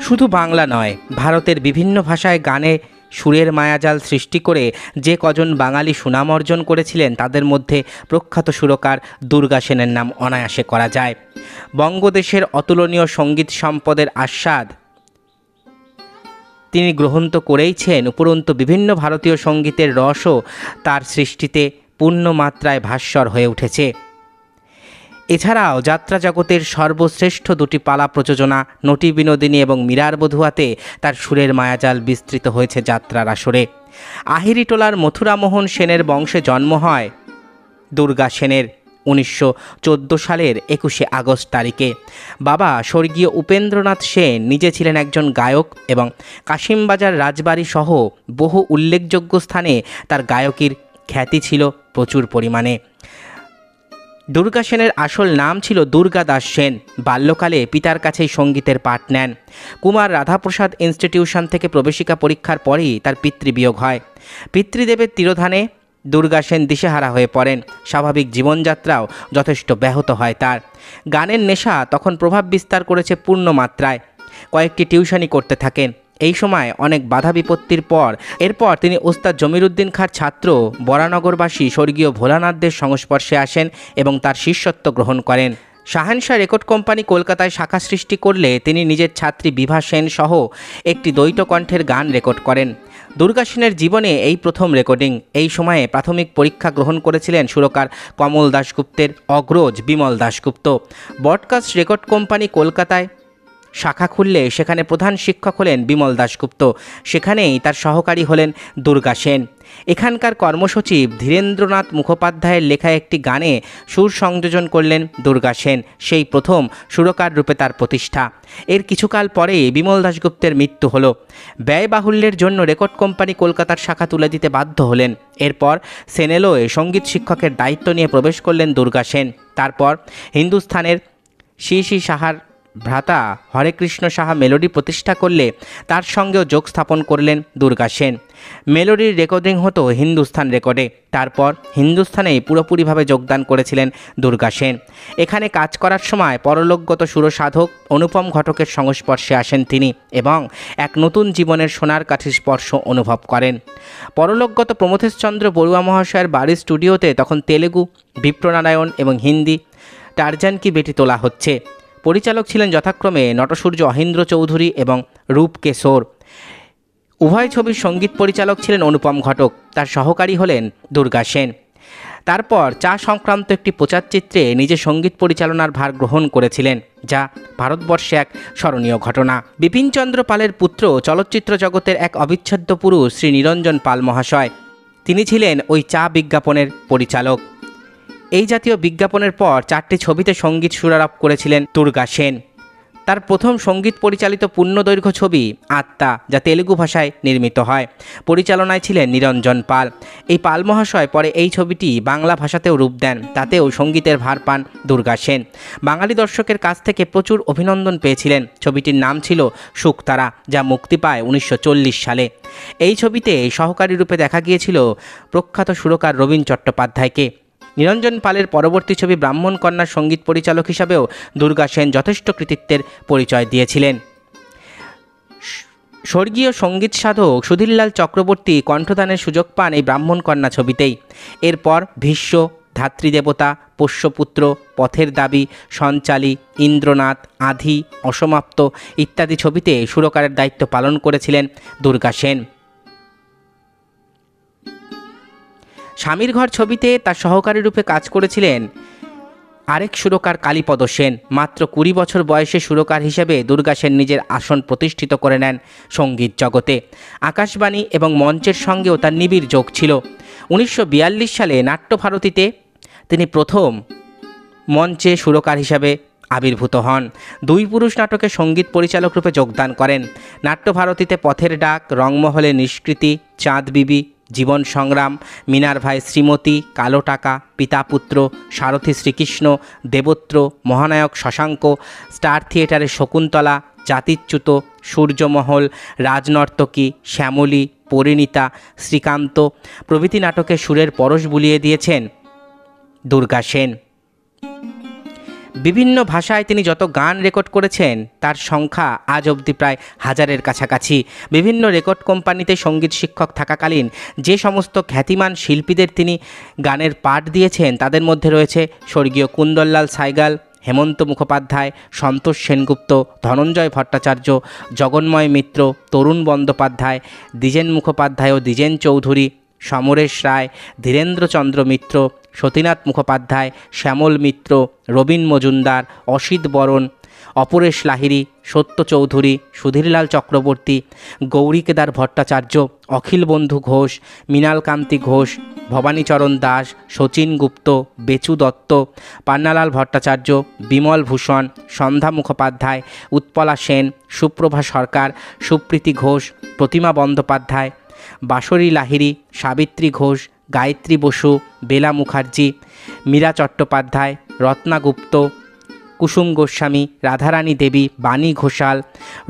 শুধু বাংলা নয়, ভারতের বিভিন্ন ভাষায় গানে সুরের মায়াজাল সৃষ্টি করে যে কজন বাঙালি সুনাম অর্জন করেছিলেন তাদের মধ্যে প্রখ্যাত সুরকার দুর্গা সেনের নাম অনায়াসে করা যায়। বঙ্গদেশের অতুলনীয় সঙ্গীত সম্পদের আস্বাদ তিনি গ্রহণ তো করেইছেন, উপরন্তু বিভিন্ন ভারতীয় সঙ্গীতের রসও তার সৃষ্টিতে পূর্ণ মাত্রায় ভাস্বর হয়ে উঠেছে। এছাড়াও যাত্রা জগতের সর্বশ্রেষ্ঠ দুটি পালা প্রযোজনা নটি বিনোদিনী এবং মীরার বধুয়াতে তার সুরের মায়াজাল বিস্তৃত হয়েছে যাত্রার আসরে। আহিরিটোলার মথুরামোহন সেনের বংশে জন্ম হয় দুর্গা সেনের 1914 সালের 21শে আগস্ট তারিখে। বাবা স্বর্গীয় উপেন্দ্রনাথ সেন নিজে ছিলেন একজন গায়ক এবং কাশিমবাজার রাজবাড়ি সহ বহু উল্লেখযোগ্য স্থানে তার গায়কির খ্যাতি ছিল প্রচুর পরিমাণে। দুর্গা সেনের আসল নাম ছিল দুর্গা দাস সেন। বাল্যকালে পিতার কাছেই সঙ্গীতের পাঠ নেন। কুমার রাধাপ্রসাদ ইনস্টিটিউশন থেকে প্রবেশিকা পরীক্ষার পরেই তার পিতৃবিয়োগ হয়। পিতৃদেবের তিরোধানে দুর্গা সেন দিশেহারা হয়ে পড়েন। স্বাভাবিক জীবনযাত্রাও যথেষ্ট ব্যাহত হয় তার। গানের নেশা তখন প্রভাব বিস্তার করেছে পূর্ণ মাত্রায়। কয়েকটি টিউশনি করতে থাকেন। এই সময় অনেক বাধা বিপত্তির এরপর তিনি ওস্তাদ জমিরুদ্দিন খাঁর ছাত্র বরানগরবাসী স্বর্গীয় ভোলানাথদের সংস্পর্শে আসেন এবং তার শিষ্যত্ব গ্রহণ করেন। শাহেনশাহ রেকর্ড কোম্পানি কলকাতায় শাখা সৃষ্টি করলে তিনি নিজের ছাত্রী বিভা সেন সহ একটি দ্বৈত কণ্ঠের গান রেকর্ড করেন। দুর্গা সেনের জীবনে এই প্রথম রেকর্ডিং। এই সময়ে প্রাথমিক পরীক্ষা গ্রহণ করেছিলেন সুরকার কমল দাশগুপ্তের অগ্রজ Bimal Dasgupta. Broadcast record company কলকাতায় শাখা খুললে সেখানে প্রধান শিক্ষক হলেন বিমল দাশগুপ্ত। সেখানেই তার সহকারী হলেন দুর্গা সেন। এখানকার কর্মসচিব ধীরেন্দ্রনাথ মুখোপাধ্যায়ের লেখা একটি গানে সুর সংযোজন করলেন দুর্গা সেন। সেই প্রথম সুরকার রূপে তার প্রতিষ্ঠা। এর কিছুকাল পরেই বিমল দাশগুপ্তের মৃত্যু হলো। ব্যয়বাহুল্যের জন্য রেকর্ড কোম্পানি কলকাতার শাখা তুলে দিতে বাধ্য হলেন। এরপর সেনেলোয় সঙ্গীত শিক্ষকের দায়িত্ব নিয়ে প্রবেশ করলেন দুর্গা সেন। তারপর হিন্দুস্থানের শ্রী সাহার ভ্রাতা হরেকৃষ্ণ সাহা মেলোডি প্রতিষ্ঠা করলে তার সঙ্গেও যোগ স্থাপন করলেন দুর্গা সেন। মেলোডির রেকর্ডিং হতো হিন্দুস্থান রেকর্ডে। তারপর হিন্দুস্থানেই পুরোপুরিভাবে যোগদান করেছিলেন দুর্গা সেন। এখানে কাজ করার সময় পরলোকগত সুরসাধক অনুপম ঘটকের সংস্পর্শে আসেন তিনি এবং এক নতুন জীবনের সোনার কাঠির স্পর্শ অনুভব করেন। পরলোকগত প্রমথেশচন্দ্র বড়ুয়া মহাশয়ের বাড়ির স্টুডিওতে তখন তেলেগু বিপ্রনারায়ণ এবং হিন্দি টারজান কি বেটি তোলা হচ্ছে। পরিচালক ছিলেন যথাক্রমে নটসূর্য অহিন্দ্র চৌধুরী এবং রূপকেশোর। উভয় ছবির সঙ্গীত পরিচালক ছিলেন অনুপম ঘটক। তার সহকারী হলেন দুর্গা সেন। তারপর চা সংক্রান্ত একটি প্রচারচিত্রে নিজে সঙ্গীত পরিচালনার ভার গ্রহণ করেছিলেন, যা ভারতবর্ষে এক স্মরণীয় ঘটনা। বিপিনচন্দ্র পালের পুত্র চলচ্চিত্র জগতের এক অবিচ্ছেদ্য পুরুষ শ্রী নিরঞ্জন পাল মহাশয়। তিনি ছিলেন ওই চা বিজ্ঞাপনের পরিচালক। এই জাতীয় বিজ্ঞাপনের পর 4টি ছবিতে সঙ্গীত সুরারোপ করেছিলেন দুর্গা সেন। তার প্রথম সঙ্গীত পরিচালিত পূর্ণদৈর্ঘ্য ছবি আত্মা, যা তেলুগু ভাষায় নির্মিত হয়। পরিচালনায় ছিলেন নিরঞ্জন পাল। এই পাল মহাশয় পরে এই ছবিটি বাংলা ভাষাতেও রূপ দেন। তাতেও সঙ্গীতের ভার পান দুর্গা সেন। বাঙালি দর্শকের কাছ থেকে প্রচুর অভিনন্দন পেয়েছিলেন। ছবিটির নাম ছিল শুকতারা, যা মুক্তি পায় 1940 সালে। এই ছবিতে সহকারী রূপে দেখা গিয়েছিল প্রখ্যাত সুরকার রবীন চট্টোপাধ্যায়কে। নিরঞ্জন পালের পরবর্তী ছবি ব্রাহ্মণ কন্যার সঙ্গীত পরিচালক হিসাবেও দুর্গা সেন যথেষ্ট কৃতিত্বের পরিচয় দিয়েছিলেন। স্বর্গীয় সঙ্গীত সাধক সুধীরলাল চক্রবর্তী কণ্ঠদানের সুযোগ পান এই ব্রাহ্মণ কন্যা ছবিতেই। এরপর ভীষ্ম, ধাত্রীদেবতা, পোষ্যপুত্র, পথের দাবি, সঞ্চালী, ইন্দ্রনাথ, আধি, অসমাপ্ত ইত্যাদি ছবিতে সুরকারের দায়িত্ব পালন করেছিলেন দুর্গা সেন। স্বামীর ঘর ছবিতে তার সহকারী রূপে কাজ করেছিলেন আরেক সুরকার কালীপদ সেন। মাত্র 20 বছর বয়সে সুরকার হিসেবে দুর্গা সেন নিজের আসন প্রতিষ্ঠিত করে নেন সঙ্গীত জগতে। আকাশবাণী এবং মঞ্চের সঙ্গেও তার নিবিড় যোগ ছিল। 1942 সালে নাট্যভারতীতে তিনি প্রথম মঞ্চে সুরকার হিসাবে আবির্ভূত হন। 2 পুরুষ নাটকে সঙ্গীত পরিচালক রূপে যোগদান করেন। নাট্যভারতীতে পথের ডাক, রংমহলে নিষ্কৃতি, চাঁদ বিবি, জীবন সংগ্রাম, মিনার ভাই শ্রীমতী, কালো টাকা, পিতাপুত্র, সারথী শ্রীকৃষ্ণ, দেবত্র, মহানায়ক শশাঙ্ক, স্টার থিয়েটারে শকুন্তলা, জাতিচ্যুত, সূর্যমহল, রাজনর্তকী, শ্যামলী, পরিণীতা, শ্রীকান্ত প্রভৃতি নাটকে সুরের পরশ বুলিয়ে দিয়েছেন দুর্গা সেন। বিভিন্ন ভাষায় তিনি যত গান রেকর্ড করেছেন তার সংখ্যা আজ অবধি প্রায় 1000-এর কাছাকাছি। বিভিন্ন রেকর্ড কোম্পানিতে সঙ্গীত শিক্ষক থাকাকালীন যে সমস্ত খ্যাতিমান শিল্পীদের তিনি গানের পাঠ দিয়েছেন তাদের মধ্যে রয়েছে স্বর্গীয় কুন্দনলাল সাইগাল, হেমন্ত মুখোপাধ্যায়, সন্তোষ সেনগুপ্ত, ধনঞ্জয় ভট্টাচার্য, জগন্ময় মিত্র, তরুণ বন্দ্যোপাধ্যায়, দ্বিজেন মুখোপাধ্যায় ও দ্বিজেন চৌধুরী, সমরেশ রায়, ধীরেন্দ্রচন্দ্র মিত্র, সতীনাথ মুখোপাধ্যায়, শ্যামল মিত্র, রবীন মজুমদার, অসিত বরণ, অপরেশ লাহিড়ী, সত্য চৌধুরী, সুধীরলাল চক্রবর্তী, গৌরী কেদার ভট্টাচার্য, অখিল বন্ধু ঘোষ, মৃণালকান্তি ঘোষ, ভবানীচরণ দাস, শচীন গুপ্ত, বেচু দত্ত, পান্নালাল ভট্টাচার্য, বিমল ভূষণ, সন্ধ্যা মুখোপাধ্যায়, উৎপলা সেন, সুপ্রভা সরকার, সুপ্রীতি ঘোষ, প্রতিমা বন্দ্যোপাধ্যায়, বাঁশরী লাহিড়ী, সাবিত্রী ঘোষ, গায়ত্রী বসু, বেলা মুখার্জি, মীরা চট্টোপাধ্যায়, রত্না গুপ্ত, কুসুম গোস্বামী, রাধারানী দেবী, বাণী ঘোষাল,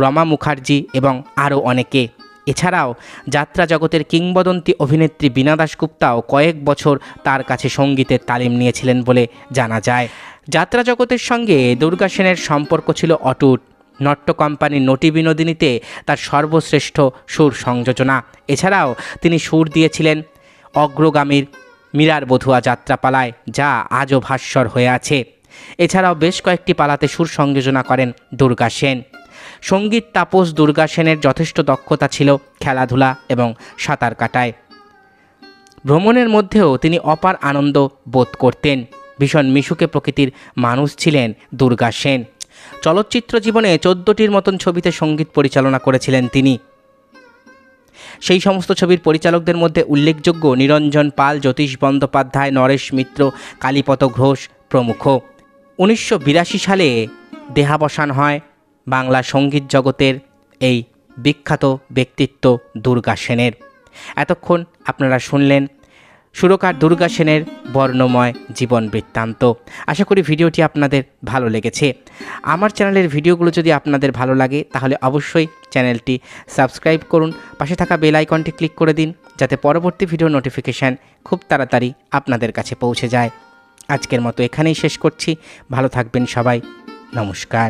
রমা মুখার্জি এবং আরও অনেকে। এছাড়াও যাত্রা জগতের কিংবদন্তি অভিনেত্রী বীণা দাশগুপ্তাও কয়েক বছর তার কাছে সঙ্গীতের তালিম নিয়েছিলেন বলে জানা যায়। যাত্রা জগতের সঙ্গে দুর্গা সেনের সম্পর্ক ছিল অটুট। নট্য কোম্পানির নটি বিনোদিনীতে তার সর্বশ্রেষ্ঠ সুর সংযোজনা। এছাড়াও তিনি সুর দিয়েছিলেন অগ্রগামীর মীরার বধুয়া যাত্রাপালায়, যা আজও ভাস্বর হয়ে আছে। এছাড়াও বেশ কয়েকটি পালাতে সুর সংযোজনা করেন দুর্গা সেন। সঙ্গীত তাপস দুর্গা সেনের যথেষ্ট দক্ষতা ছিল খেলাধুলা এবং সাঁতার কাটায়। ভ্রমণের মধ্যেও তিনি অপার আনন্দ বোধ করতেন। ভীষণ মিশুকে প্রকৃতির মানুষ ছিলেন দুর্গা সেন। চলচ্চিত্র জীবনে 14টির মতন ছবিতে সঙ্গীত পরিচালনা করেছিলেন তিনি। সেই সমস্ত ছবির পরিচালকদের মধ্যে উল্লেখযোগ্য নিরঞ্জন পাল, জ্যোতিষ বন্দ্যোপাধ্যায়, নরেশ মিত্র, কালীপদ ঘোষ প্রমুখ। 1982 সালে দেহাবসান হয় বাংলা সঙ্গীত জগতের এই বিখ্যাত ব্যক্তিত্ব দুর্গা সেনের। এতক্ষণ আপনারা শুনলেন সুরকার দুর্গা সেনের বর্ণময় জীবন বৃত্তান্ত। আশা করি ভিডিওটি আপনাদের ভালো লেগেছে। আমার চ্যানেলের ভিডিওগুলো যদি আপনাদের ভালো লাগে তাহলে অবশ্যই চ্যানেলটি সাবস্ক্রাইব করুন, পাশে থাকা বেল আইকনটি ক্লিক করে দিন যাতে পরবর্তী ভিডিও নোটিফিকেশান খুব তাড়াতাড়ি আপনাদের কাছে পৌঁছে যায়। আজকের মতো এখানেই শেষ করছি। ভালো থাকবেন সবাই। নমস্কার।